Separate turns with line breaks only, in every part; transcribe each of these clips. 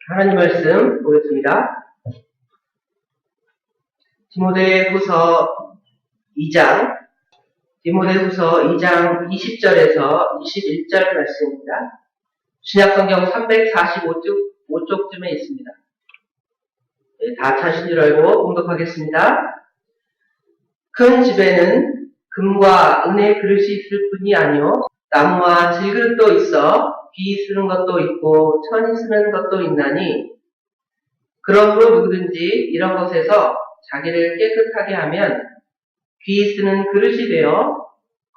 하나님 말씀 보겠습니다. 디모데후서 2장 20절에서 21절 말씀입니다. 신약성경 345쪽쯤에 있습니다. 다 찾으신 줄 알고 공독하겠습니다. 큰 집에는 금과 은의 그릇이 있을 뿐이 아니요 나무와 질그릇도 있어 귀 쓰는 것도 있고 천이 쓰는 것도 있나니 그러므로 누구든지 이런 것에서 자기를 깨끗하게 하면 귀 쓰는 그릇이 되어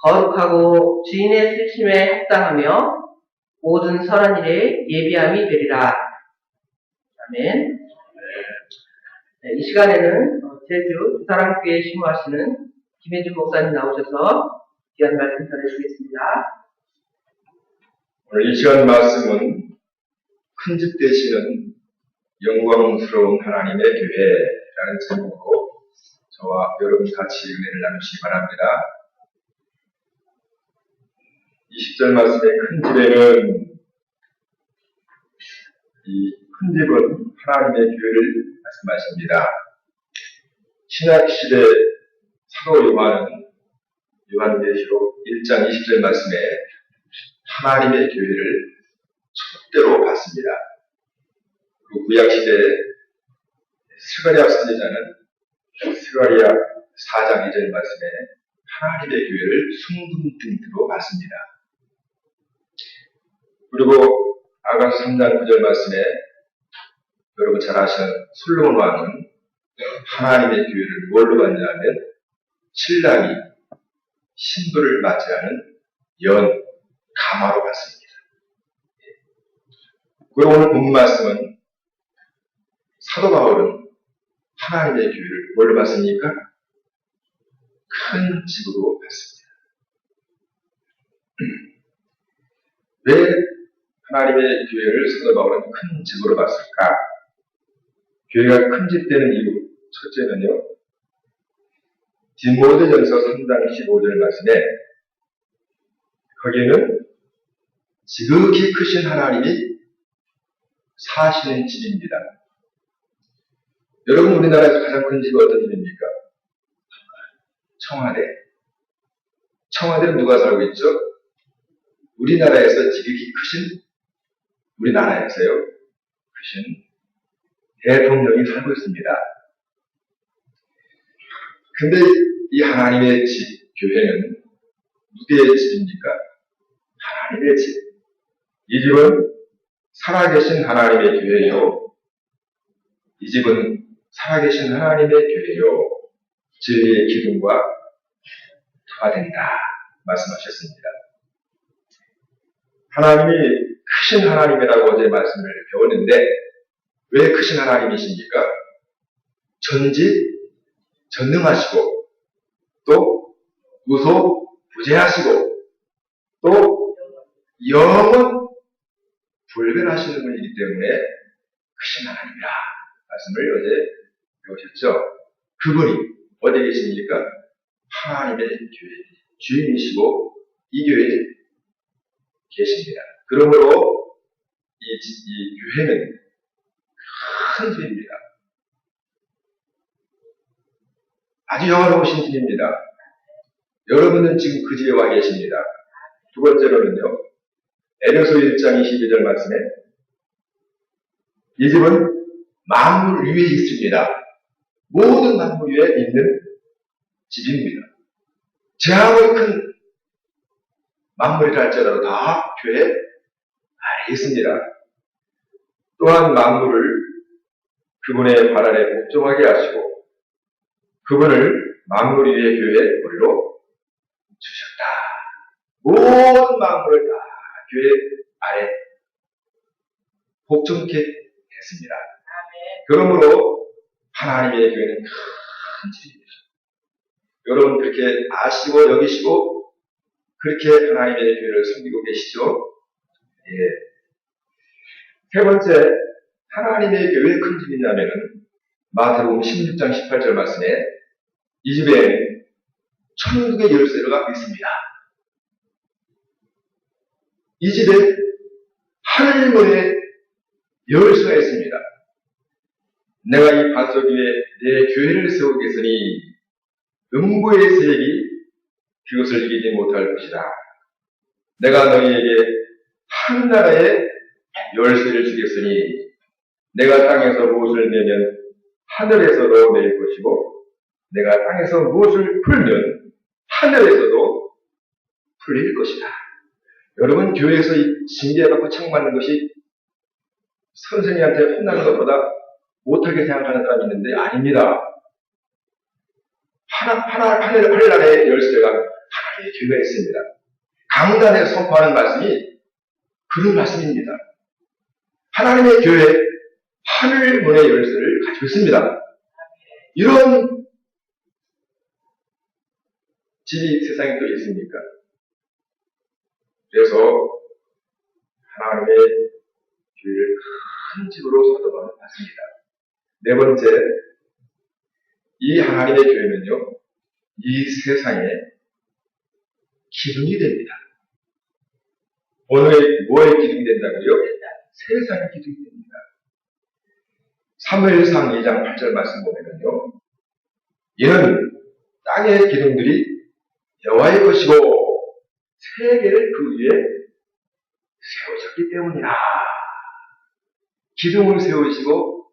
거룩하고 주인의 쓰심에 합당하며 모든 선한 일에 예비함이 되리라. 아멘. 네, 이 시간에는 제주 두사랑교회 심호하시는 김혜준 목사님 나오셔서 귀한 말씀 전해주겠습니다.
오늘 이 시간 말씀은 큰 집 되시는 영광스러운 하나님의 교회라는 제목으로 저와 여러분 같이 은혜를 나누시기 바랍니다. 20절 말씀의 큰 집에는 이 큰 집은 하나님의 교회를 말씀하십니다. 신약시대 사도 요한은 요한계시록 1장 20절 말씀에 하나님의 교회를 촛대로 봤습니다. 그리고 구약시대에 스가랴 선지자는 스가랴 4장 2절 말씀에 하나님의 교회를 순금등대로 봤습니다. 그리고 아가서 3장 9절 말씀에 여러분 잘 아시는 솔로몬 왕은 하나님의 교회를 뭘로 봤냐면 신랑이 신부를 맞이하는 연 가마로 봤습니다. 그리고 오늘 본문 말씀은 사도 바울은 하나님의 교회를 뭘로 봤습니까? 큰 집으로 봤습니다. 왜 하나님의 교회를 사도 바울은 큰 집으로 봤을까? 교회가 큰 집 되는 이유, 첫째는요, 디모데전서 3장 15절 말씀에 거기에는 지극히 크신 하나님이 사시는 집입니다. 여러분 우리나라에서 가장 큰 집이 어떤 집입니까? 청와대. 청와대는 누가 살고 있죠? 우리나라에서 지극히 크신, 우리나라에서요, 크신 대통령이 살고 있습니다. 근데 이 하나님의 집, 교회는 누구의 집입니까? 하나님의 집. 이 집은 살아계신 하나님의 교회요. 이 집은 살아계신 하나님의 교회요. 진리의 기둥과 터가 된다. 말씀하셨습니다. 하나님이 크신 하나님이라고 어제 말씀을 배웠는데 왜 크신 하나님이십니까? 전능하시고 또 무소부재하시고 또 영원 불변하시는 분이기 때문에 크신 하나님이라 말씀을 어제 배우셨죠. 그분이 어디 계십니까? 하나님의 교회 주인이시고 이 교회에 계십니다. 그러므로 이 교회는 큰 집입니다. 아주 영화로우신 집입니다. 여러분은 지금 그 집에 와 계십니다. 두 번째로는요, 에베소 1장 22절 말씀에 이 집은 만물 위에 있습니다. 모든 만물 위에 있는 집입니다. 제아무리 큰 만물이라 할지라도 다 교회 안에 있습니다. 또한 만물을 그분의 발 아래 복종하게 하시고 그분을 만물 위의 교회의 머리로 주셨다. 모든 만물을 다 교회 아래 복종케 했습니다. 그러므로 하나님의 교회는 큰 집입니다. 여러분 그렇게 아시고 여기시고 그렇게 하나님의 교회를 섬기고 계시죠? 예. 세 번째, 하나님의 교회 큰 집이냐면은 마태복음 16장 18절 말씀에 이 집에 천국의 열쇠가 있습니다. 이 집에 하늘문의 열쇠가 있습니다. 내가 이 반석 위에 내 교회를 세우겠으니 음부의 세력이 그것을 이기지 못할 것이다. 내가 너희에게 한 나라의 열쇠를 주겠으니 내가 땅에서 무엇을 내면 하늘에서도 내릴 것이고 내가 땅에서 무엇을 풀면 하늘에서도 풀릴 것이다. 여러분, 교회에서 징계받고 창맞는 것이 선생님한테 혼나는 것보다 못하게 생각하는 사람이 있는데 아닙니다. 하늘나라의 열쇠가 하나님의 교회가 있습니다. 강단에 선포하는 말씀이 그런 말씀입니다. 하나님의 교회 하늘 문의 열쇠를 가지고 있습니다. 이런 집이 세상에 또 있습니까? 그래서 하나님의 교회를 큰 집으로 사도하는 맞습니다. 네 번째, 이 하나님의 교회는요, 이 세상에 기둥이 됩니다. 뭐에 기둥이 된다고요? 세상에 기둥이 됩니다. 사무엘상 2장 8절 말씀 보면은요, 이는 땅의 기둥들이 여호와의 것이고 세계를 그 위에 세우셨기 때문이다. 기둥을 세우시고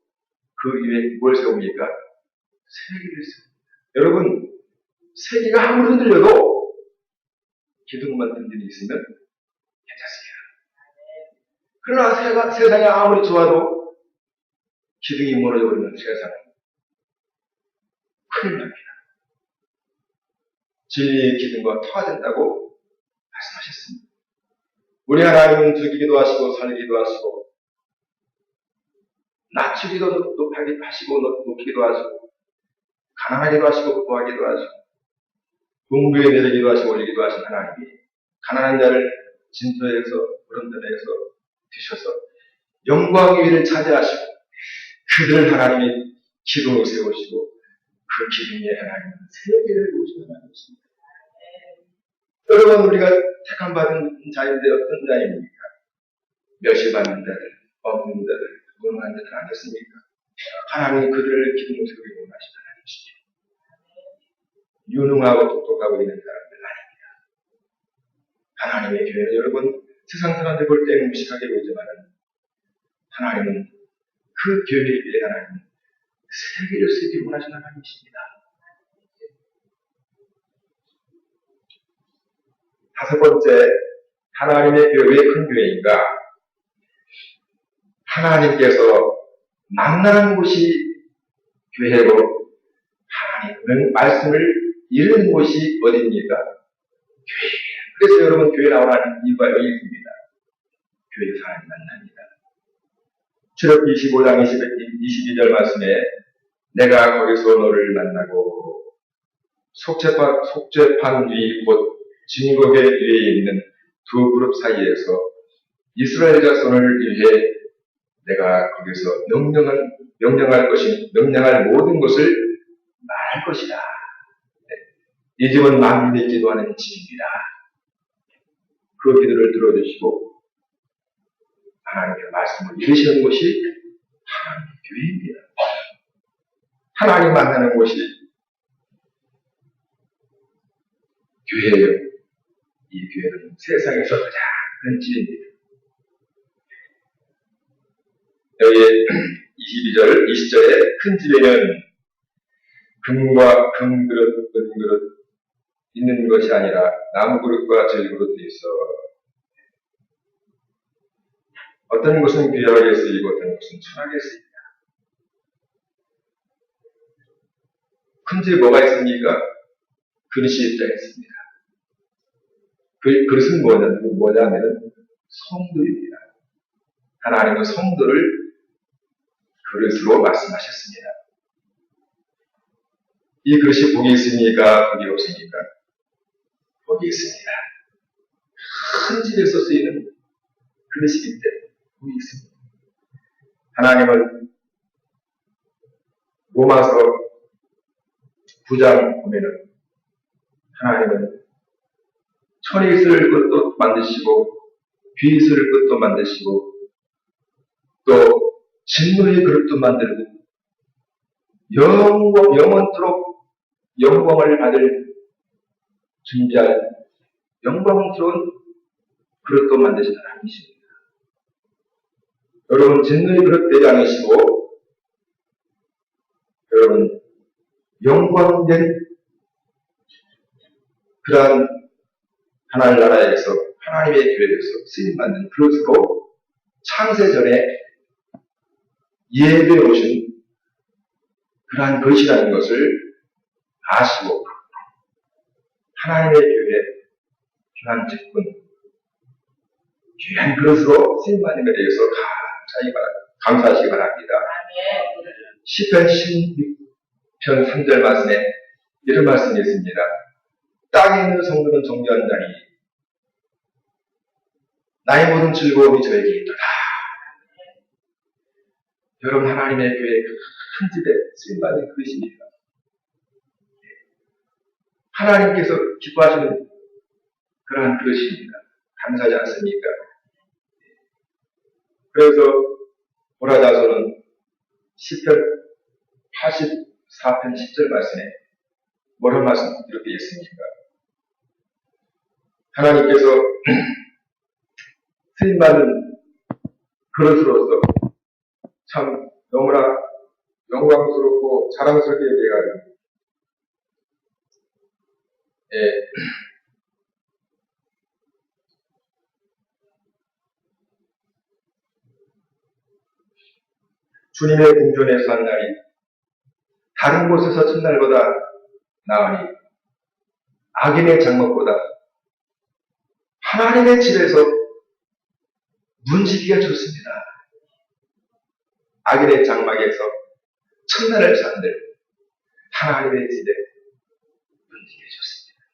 그 위에 뭘 세웁니까? 세계를 세웁니다. 여러분, 세계가 아무리 흔들려도 기둥만 든든히 있으면 괜찮습니다. 그러나 세상이 아무리 좋아도 기둥이 무너져버리면 세상은 큰일 납니다. 진리의 기둥과 터가 된다고 말씀하셨습니다. 우리 하나님은 죽이기도 하시고 살리기도 하시고 낮추기도 높이기도 하시고 높이기도 하시고 가난하기도 하시고 부하기도 하시고 동부에 내리기도 하시고 올리기도 하신 하나님이 가난한 자를 진토에서 구름들에서 드셔서 영광의 위를 차지하시고 그들을 하나님이 기둥으로 세우시고 그 기둥 위에 하나님은 세계를 놓으시는 하나님이십니다. 여러분, 우리가 택함 받은 자인데 어떤 자입니까? 멸시받는 자들, 없는 자들, 무능한 자들 아니었습니까? 하나님이 그들을 기둥으로 세우기 원하시는 하나님이십니다. 유능하고 똑똑하고 있는 사람들 아닙니다. 하나님의 교회는 여러분, 세상 사람들 볼 때는 무식하게 보이지만 하나님은 그 교회에 비해 하나님은 세계를 쓰기 원하시는 하나님이십니다. 다섯 번째, 하나님의 교회, 왜 큰 교회인가? 하나님께서 만나는 곳이 교회고 하나님은 말씀을 이루는 곳이 어디입니까? 교회입니다. 그래서 여러분, 교회 나오라는 이유가 여기 있습니다. 교회에서 하나님 만납니다. 출애굽 25장 22절 말씀에 내가 거기서 너를 만나고 속죄판 위 곧 증거계 위에 있는 두 그룹 사이에서 이스라엘 자손을 위해 내가 거기서 명령할 모든 것을 말할 것이다. 이 집은 만민의 기도하는 집입니다. 그 기도를 들어주시고 하나님의 말씀을 이루시는 곳이 하나님의 교회입니다. 하나님 만나는 곳이 교회예요. 이 교회는 세상에서 가장 큰 집입니다. 여기 22절, 20절에 큰 집에는 금과 금그릇, 은그릇 있는 것이 아니라 나무그릇과 질그릇도 있어. 어떤 것은 귀하게 쓰이고 어떤 것은 천하게 쓰입니다. 큰 집에 뭐가 있습니까? 그릇이 입장에 있습니다. 그 그릇은 뭐냐면 성도입니다. 하나님은 성도를 그릇으로 말씀하셨습니다. 이 그릇이 복이 있습니까? 복이 없습니까? 복이 있습니다. 큰 집에서 쓰이는 그릇이기 때문에 복이 있습니다. 하나님은 로마서 9장 보면은 하나님은 천이 있을 것도 만드시고 귀 있을 것도 만드시고 또 진노의 그릇도 만들고 영원토록 영광을 받을 준비할 영광스러운 그릇도 만드신 하나님이십니다. 여러분 진노의 그릇 되지 않으시고 여러분 영광된 그러한 하나님 나라에서 하나님의 교회에서 쓰임받는 그릇으로 창세전에 예배에 오신 그러한 것이라는 것을 아시고 하나님의 교회 귀한 직분 귀한 그릇으로 쓰임받는 것에 대해서 감사하시기 바랍니다. 시편 16편 3절 말씀에 이런 말씀이 있습니다. 땅에 있는 성도는 존경한다니 나의 모든 즐거움이 저에게 있도다. 여러분 하나님의 교회 큰 집에 쓰임받는 그릇입니다. 하나님께서 기뻐하시는 그러한 그릇입니다. 감사하지 않습니까? 그래서 고라자서는 시편 84편 10절 말씀에 뭐라고 말씀 이렇게 있습니까? 하나님께서 쓰임받는 그릇으로서 참 너무나 영광스럽고 자랑스럽게 얘기해가지고 주님의 궁전에서 한 날이 다른 곳에서 첫날보다 나으니 악인의 장막보다 하나님의 집에서 문지기가 좋습니다. 악인의 장막에서 첫날을 산들 하나님의 집에 문지기가 좋습니다.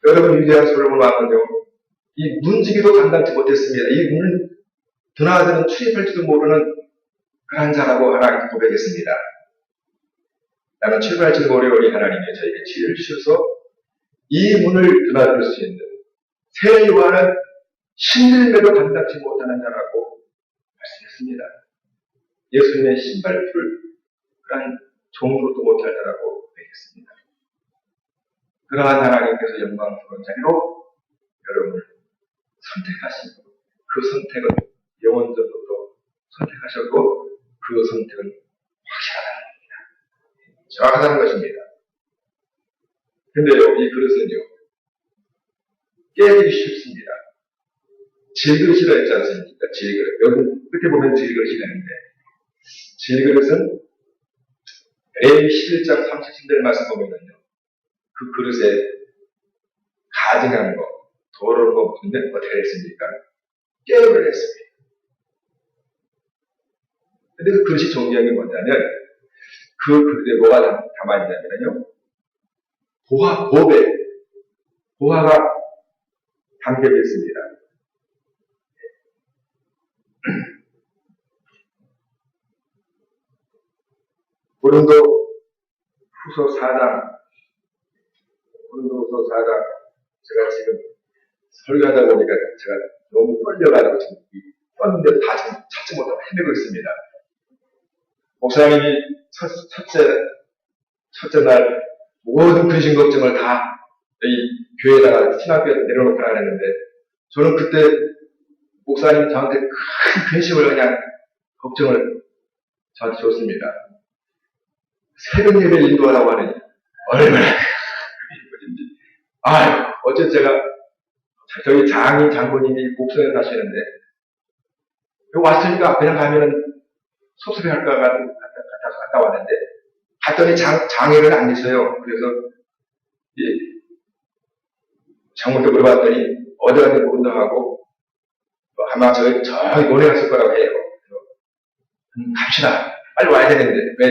여러분 위대한 솔로몬 왕은요 이 문지기도 감당치 못했습니다. 이 문을 드나드는 출입할지도 모르는 그런 자라고 하나님께 고백했습니다. 나는 출발할지도 모르오니 하나님이 저에게 지혜를 주셔서 이 문을 드나들 수 있는 세리와는 신들매도 감당치 못하는 자라고 말씀했습니다. 예수님의 신발풀 그런 종으로도 못할 자라고 고백했습니다. 그러한 하나님께서 영광스러운 자리로 여러분을 선택하시고 그 선택은 영원전부터 선택하셨고 그 선택은 확실하다는 겁니다. 정확하다는 것입니다. 근데요, 이 그릇은요, 깨지기 쉽습니다. 질그릇이라 했지 않습니까? 질그릇. 여기 끝에 보면 질그릇이 되는데, 질그릇은 레위 11장 30절 말씀 보면은요, 그 그릇에 가증한 거, 더러운 거 보면 어떻게 했습니까? 깨버려 했습니다. 근데 그 그릇이 존귀한 게 뭐냐면, 그 그릇에 뭐가 담아있냐면요, 보화가 담겨져 있습니다. 고린도후서 4장 제가 지금 설교하다 보니까 제가 너무 떨려가지고 지금 떴는데 다 지금 찾지 못하고 헤매고 있습니다. 목사님이 첫째 날 모든 근심 걱정을 다 이 교회에다가 신학교에 내려놓고 하랬는데 저는 그때 목사님이 저한테 큰 근심을 그냥 걱정을 저한테 줬습니다. 새벽 예배 인도하라고 하니 얼마나 그것인지. 어제 제가 저희 장모님이 곡성에 사시는데 여기 왔으니까 그냥 가면은 섭섭해할까 같아서 갔다 왔는데 갔더니 장애를 안 계셔요. 그래서 장모님께 물어봤더니 어디 갔는지 모른다 하고 아마 저기 논에 갔을 거라고 해요. 갑시다. 빨리 와야 되는데 왜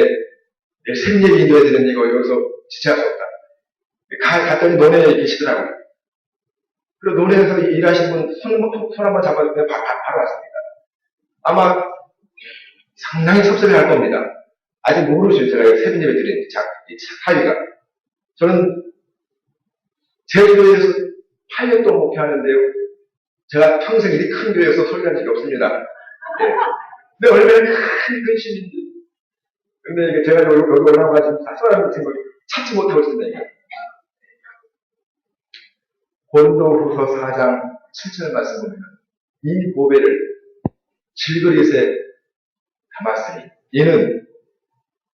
내일 생예비 인도해야 되는데 이거 여기서 지체할 수 없다. 갔더니 논에 계시더라고요. 그리고 논에서 일하신 분 손 한번 잡아서 그냥 바로 왔습니다. 아마 상당히 섭섭해할 겁니다. 아직 모르죠. 제가 새벽 예배 드린 사위가. 저는 제주도에서 8년 동안 목회하는데요. 제가 평생 이리 큰 교회에서 설교한 적이 없습니다. 네. 근데 얼마나 큰 근심인지. 근데 이게 제가 여기 올라와가지고 사소한 생각이 찾지 못하고 있습니다. 본도후서 4장 7절 말씀 보면 이 보배를 질그릇에 담았으니 이는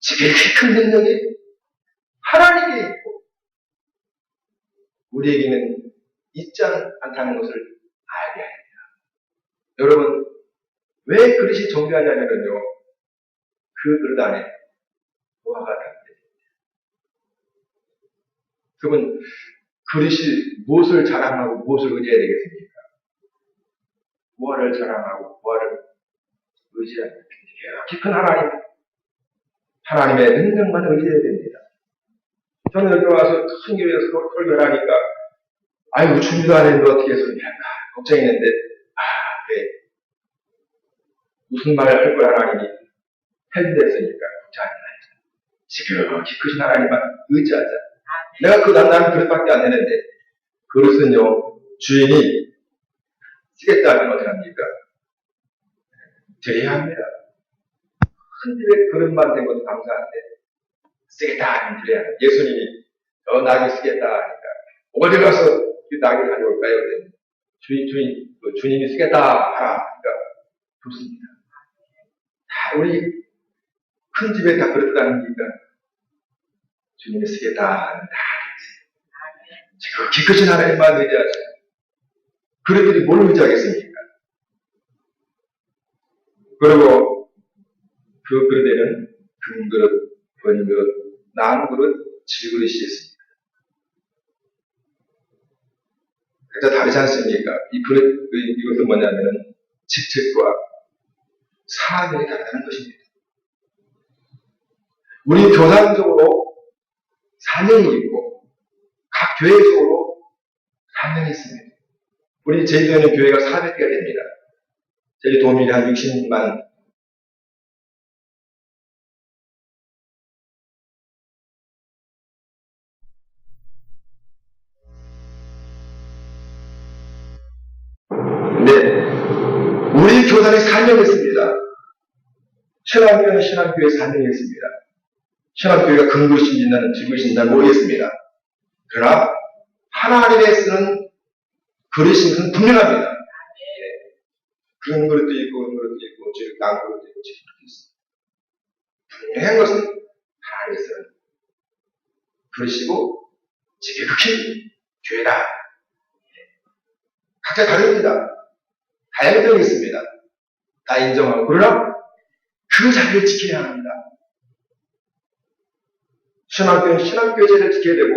지극히 큰 능력이 하나님께 있고 우리에게는 있지 않다는 것을 알게 합니다. 여러분, 왜 그릇이 존귀하냐면요, 그 그릇 안에 보화가 담겨있습니다. 그러면 그릇이 무엇을 자랑하고 무엇을 의지해야 되겠습니까? 보화를 자랑하고 보화를 의지해야 됩니다. 깊은 하나님의 능력만 의지해야 됩니다. 저는 여기 와서 큰 교회에서 설교를 하니까 아이고 준비도 안 했는데 어떻게 설교할까 걱정했는데 그래. 무슨 말을 할 걸 하나님이 해주셨으니까 걱정하지 말자. 지극히 크신 하나님만 의지하자. 내가 나는 그릇밖에 안 되는데 그릇은요 주인이 쓰겠다 하면 어떻게 합니까? 드려야 합니다. 큰 집에 그릇만 된 것도 감사한데 쓰겠다 하면 드려야 합니다. 예수님이 나귀 쓰겠다 하니까 어디 가서 그 나귀 가져올까요? 주님이 쓰겠다 하라. 그러니까 좋습니다. 다 우리 큰 집에 다 그릇 다니니까 주님이 쓰겠다 하면 다 하겠어요. 지극히 크신 하나님만 의지하세요. 그릇들이 뭘 의지하겠습니까? 그리고 그 그릇에는 금 그릇, 번 그릇, 나무 그릇, 질그릇이 있습니다. 각자 다르지 않습니까? 이 그릇, 이것은 뭐냐면은 직책과 사명이 다르다는 것입니다. 우리 교단적으로 사명이 있고 각 교회적으로 사명이 있습니다. 우리 제주도에는 교회가 400개가 됩니다. 제주 도민이 한 60만. 네, 우리 교단에 사명이 있습니다. 신앙교회는 신앙교회 사명이 있습니다. 신앙교회가 근거신지는 질거신지는 모르겠습니다. 그러나 하나님의 쓰는 그릇인 것은 분명합니다. 큰 그릇도 있고, 은 그릇도 있고, 나무 그릇도 있고, 질 그릇도 있습니다. 분명한 것은 하나님의 쓰는 그릇이고, 지극히 교회다. 각자 다릅니다. 다양성이 있습니다. 다 인정하고. 그러나 그 자리를 지켜야 합니다. 신앙교회는 신앙교회 자리를 지켜야 되고,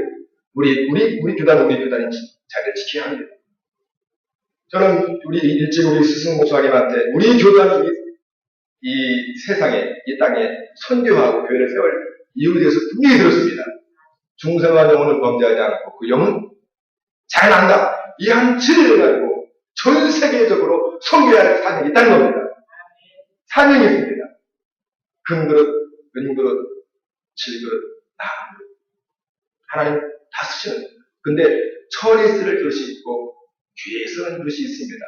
우리 교단은 우리 교단의 자리를 지켜야 합니다. 저는 우리 스승 목사님한테 우리 교단이 이 세상에, 이 땅에 선교하고 교회를 세울 이유에 대해서 분명히 들었습니다. 중생한 영혼을 범죄하지 않고 그 영은 잘 난다. 이 한 진리를 가지고 전 세계적으로 선교해야 할 사명이 있다는 겁니다. 사명이 있습니다. 금그릇, 은그릇, 질그릇, 나무그릇. 하나님 다 쓰시는 거예요. 근데 천에 쓸 그릇이 있고 귀에 쓰는 그릇이 있습니다.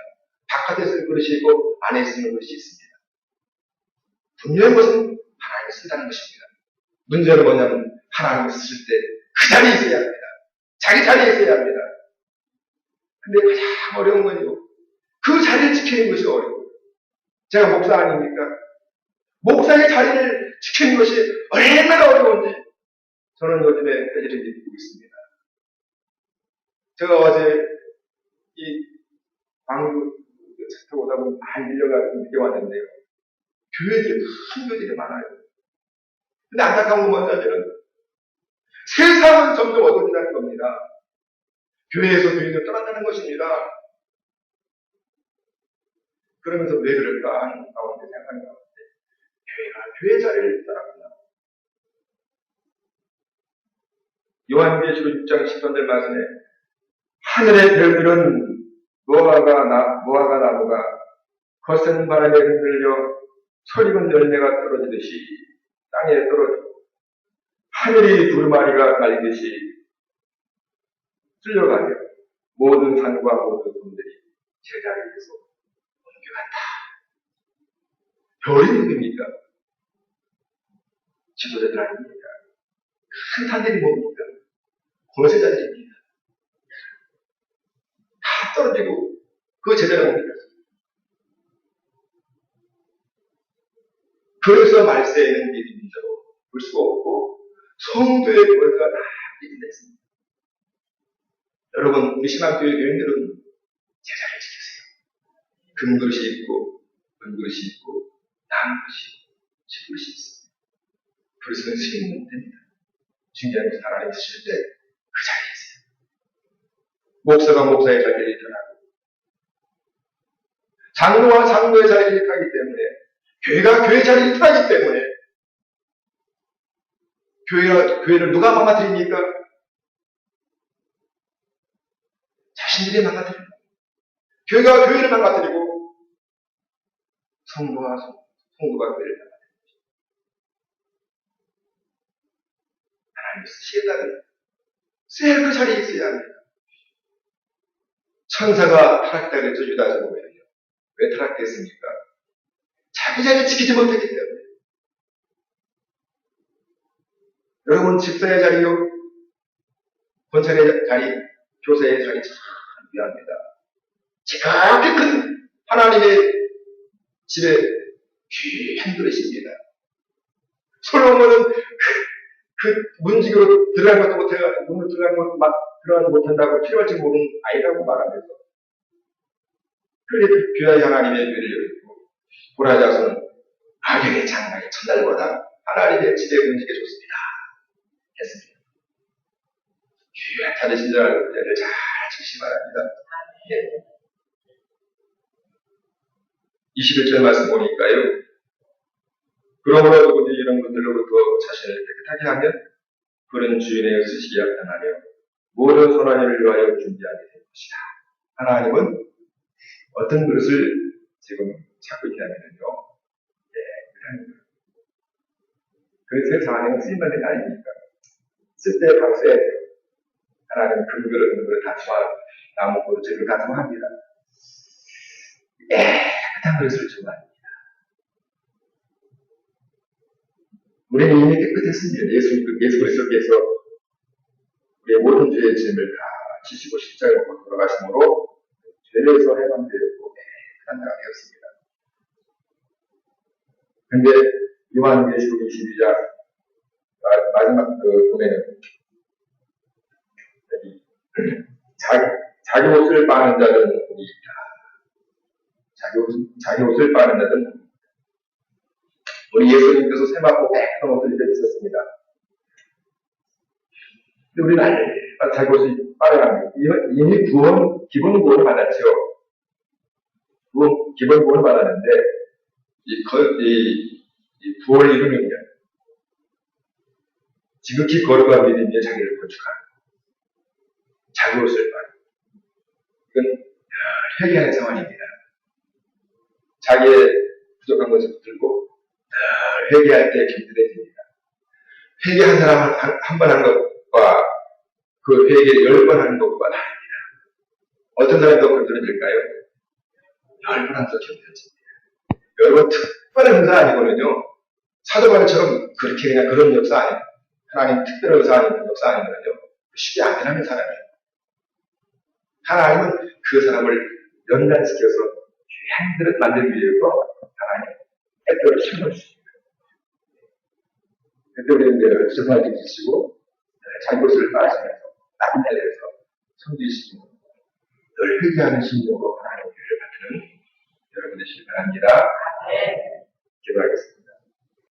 바깥에 쓰는 그릇이 있고 안에 쓰는 그릇이 있습니다. 분명한 것은 하나님이 쓴다는 것입니다. 문제는 뭐냐면 하나님이 쓰실 때 그 자리에 있어야 합니다. 자기 자리에 있어야 합니다. 근데 가장 어려운 건요. 그 자리를 지키는 것이 어려워요. 제가 목사 아닙니까? 목사의 자리를 지키는 것이 얼마나 어려운지 저는 요즘에 회의를 느끼고 있습니다. 제가 어제 이 광주 차 타고 오다 보면 많이 밀려가지고 늦게 왔는데요. 교회들이 큰 교회들이 많아요. 근데 안타까운 건 뭐냐면 세상은 점점 어두워진다는 겁니다. 교회에서 교인을 떠난다는 것입니다. 그러면서 왜 그럴까 하는 가운데 생각하는 가운데 교회가 교회 자리를 떠났구나. 요한계시록 6장 10절 말씀에 하늘의 별들은 무화과 나무가 거센 바람에 흔들려 설익은 열매가 떨어지듯이 땅에 떨어지고 하늘이 두루마리가 날리듯이 쓸려가며 모든 산과 모든 섬들이 제자리에서 옮겨간다. 별이 누굽니까? 지도자들 아닙니까? 큰 탄들이 뭡니까? 권세자들입니다. 다 떨어지고 그 제자가 뭡니까? 그래서 말세에는 믿음이 볼 수가 없고 성도의 교회가 다 믿음됐습니다. 여러분, 우리 신학교의 교인들은 제자를 지키세요. 금그릇이 있고 은그릇이 있고 남그릇이 있고 질그릇이 있습니다. 그릇은 쓰이면 됩니다. 중요한 것은 하나님 쓰실 때 그 자리에 있어요. 목사가 목사의 자리에 일어나고 장로와 장로의 자리에 일어나기 때문에 교회가 교회 자리에 일어나기 때문에 교회를 누가 망가뜨립니까? 자신들이 망가뜨립니다. 교회가 교회를 망가뜨리고 성도가 교회를 망가뜨립니다. 하나님 쓰시겠다면 쓰야 할 그 자리에 있어야 합니다. 천사가 타락했다 그랬죠. 유다서 보면요. 왜 타락했습니까? 자기 자리를 지키지 못했기 때문에. 여러분, 집사의 자리요, 권찰의 자리, 교사의 자리 참 귀합니다. 지극히 큰 하나님의 집에 귀한 그릇입니다. 솔로몬은 그 문지기로 들어간 것도 못해가지고 문을 들어가지 못한다고 필요할지 모르는 아이라고 말하면서 그래도 귀한 하나님의 뇌를 열고 고라자손은 악연의 장막의 첫날보다 하나님의 집에 문지기 좋습니다. 했습니다. 귀한 자리신 자를 잘 지키시 바랍니다. 예. 21절 말씀 보니까요. 그러므로 누구든지 이런 것들로부터 자신을 깨끗하게 하면 그런 주인의 쓰시기 합당하며 모든 선한 일을 위하여 준비하게 될 것이다. 하나님은 어떤 그릇을 지금 찾고 있냐면요. 그릇을 상하는 쓰임받는 게 아닙니까? 쓸 때 바로 써야 돼요. 하나님은 금그릇, 은그릇 다 좋아하고 나무 그릇, 재료 다 좋아합니다. 깨끗한 그릇을 좋아합니다. 우리는 이미 깨끗했습니다. 예수 그리스도께서 우리의 모든 죄의 짐을 다 지시고 십자가에 못 돌아가심으로 죄에서 해방되었고 깨끗한 자가 되었습니다. 근데 요한계시록 22장 마지막 보면은 자기 옷을 빠는 자는 복이 있다. 자기 옷을 빠는 자는 복이 있다. 우리 예수님께서 새맞고 깨끗한 옷을 입혀주셨습니다. 근데 우리는 날마다 자기 옷이 빠져갑니다. 이미 기본 구원을 받았죠. 기본 구원을 받았는데, 이 구원을 이루는요. 지극히 거룩한 믿음에 자기를 건축하는 자기 옷을 빠는 이건 회개하는 상황입니다. 자기의 부족한 것을 붙들고 회개할 때 견뎌집니다. 회개한 사람은 한 번 한 것과 그 회개 10번 하는 것과 다릅니다. 어떤 사람이 더 건드려질까요? 10번 하면서 견뎌집니다. 여러분, 특별한 은사 아니거든요. 사도바울처럼 그렇게 그냥 그런 역사 아니에요. 하나님 특별한 역사 아니거든요. 쉽게 안 되는 사람이에요. 하나님은 그 사람을 연단시켜서 귀한 그릇 만들기 위해서 하나님 애들을 심어주십니다. 그때 우리는 정말 지키시고 자기 것을 빠시면서 나쁜 자리에서 섬기시고 늘 회개하는 심령으로 하나님의 교회를 받는 여러분 되시기 바랍니다.